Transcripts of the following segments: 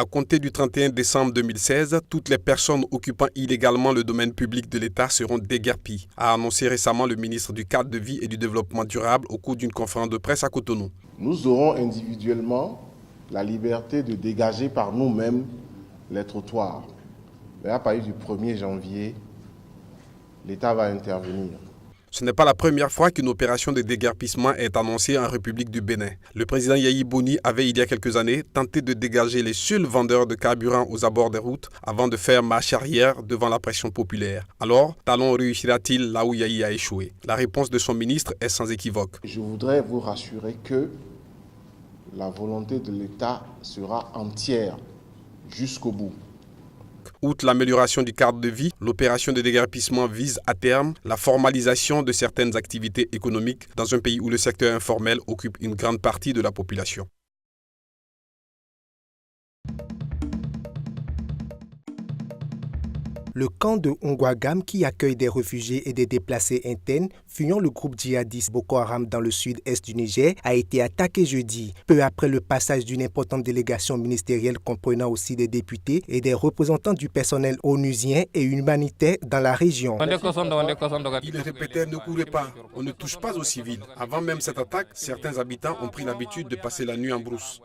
À compter du 31 décembre 2016, toutes les personnes occupant illégalement le domaine public de l'État seront déguerpies, a annoncé récemment le ministre du Cadre de vie et du Développement durable au cours d'une conférence de presse à Cotonou. Nous aurons individuellement la liberté de dégager par nous-mêmes les trottoirs. Mais à partir du 1er janvier, l'État va intervenir. Ce n'est pas la première fois qu'une opération de déguerpissement est annoncée en République du Bénin. Le président Yayi Boni avait, il y a quelques années, tenté de dégager les seuls vendeurs de carburant aux abords des routes avant de faire marche arrière devant la pression populaire. Alors, Talon réussira-t-il là où Yayi a échoué? La réponse de son ministre est sans équivoque. Je voudrais vous rassurer que la volonté de l'État sera entière jusqu'au bout. Outre l'amélioration du cadre de vie, l'opération de déguerpissement vise à terme la formalisation de certaines activités économiques dans un pays où le secteur informel occupe une grande partie de la population. Le camp de Ongouagam, qui accueille des réfugiés et des déplacés internes fuyant le groupe djihadiste Boko Haram dans le sud-est du Niger, a été attaqué jeudi, peu après le passage d'une importante délégation ministérielle comprenant aussi des députés et des représentants du personnel onusien et humanitaire dans la région. Il répétait: ne courez pas, on ne touche pas aux civils. Avant même cette attaque, certains habitants ont pris l'habitude de passer la nuit en brousse.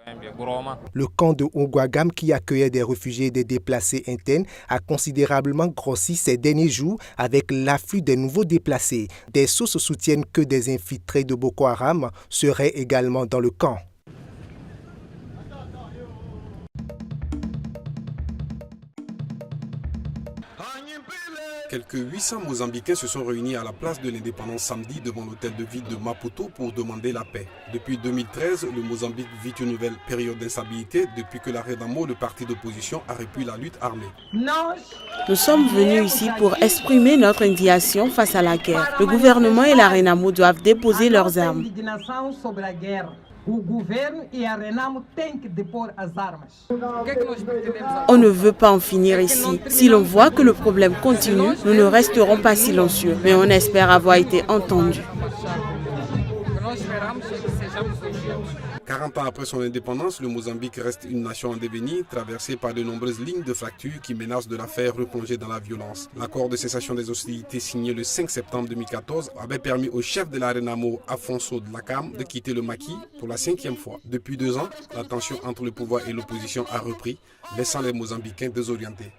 Le camp de Ongouagam, qui accueillait des réfugiés et des déplacés internes, a considérablement grossi ces derniers jours avec l'afflux des nouveaux déplacés. Des sources soutiennent que des infiltrés de Boko Haram seraient également dans le camp. Quelques 800 Mozambicains se sont réunis à la place de l'indépendance samedi devant l'hôtel de ville de Maputo pour demander la paix. Depuis 2013, le Mozambique vit une nouvelle période d'instabilité depuis que la Renamo, le parti d'opposition, a repris la lutte armée. Nous sommes venus ici pour exprimer notre indignation face à la guerre. Le gouvernement et la Renamo doivent déposer leurs armes. On ne veut pas en finir ici. Si l'on voit que le problème continue, nous ne resterons pas silencieux, mais on espère avoir été entendus. 40 ans après son indépendance, le Mozambique reste une nation en devenir, traversée par de nombreuses lignes de fractures qui menacent de la faire replonger dans la violence. L'accord de cessation des hostilités signé le 5 septembre 2014 avait permis au chef de la Renamo, Afonso Dhlakam, de quitter le maquis pour la 5e fois. Depuis 2 ans, la tension entre le pouvoir et l'opposition a repris, laissant les Mozambicains désorientés.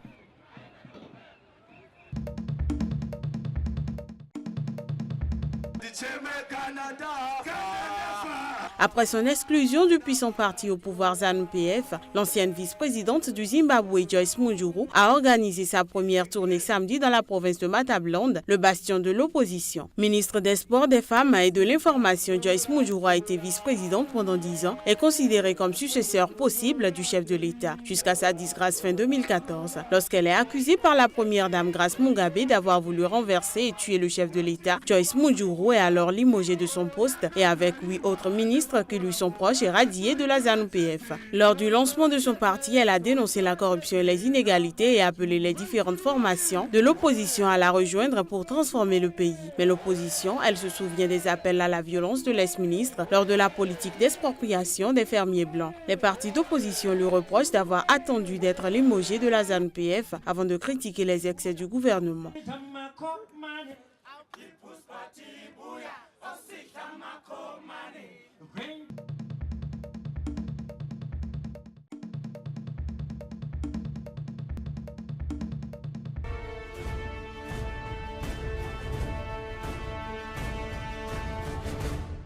Après son exclusion du puissant parti au pouvoir ZANU-PF, l'ancienne vice-présidente du Zimbabwe, Joyce Mujuru, a organisé sa première tournée samedi dans la province de Matabeleland, le bastion de l'opposition. Ministre des Sports, des Femmes et de l'Information, Joyce Mujuru a été vice-présidente pendant 10 ans et considérée comme successeur possible du chef de l'État, jusqu'à sa disgrâce fin 2014, lorsqu'elle est accusée par la première dame Grace Mugabe d'avoir voulu renverser et tuer le chef de l'État. Joyce Mujuru est alors limogée de son poste et avec 8 autres ministres qui lui sont proches et radiés de la ZANU-PF. Lors du lancement de son parti, elle a dénoncé la corruption et les inégalités et appelé les différentes formations de l'opposition à la rejoindre pour transformer le pays. Mais l'opposition, elle se souvient des appels à la violence de l'ex-ministre lors de la politique d'expropriation des fermiers blancs. Les partis d'opposition lui reprochent d'avoir attendu d'être limogé de la ZANU-PF avant de critiquer les excès du gouvernement. Bring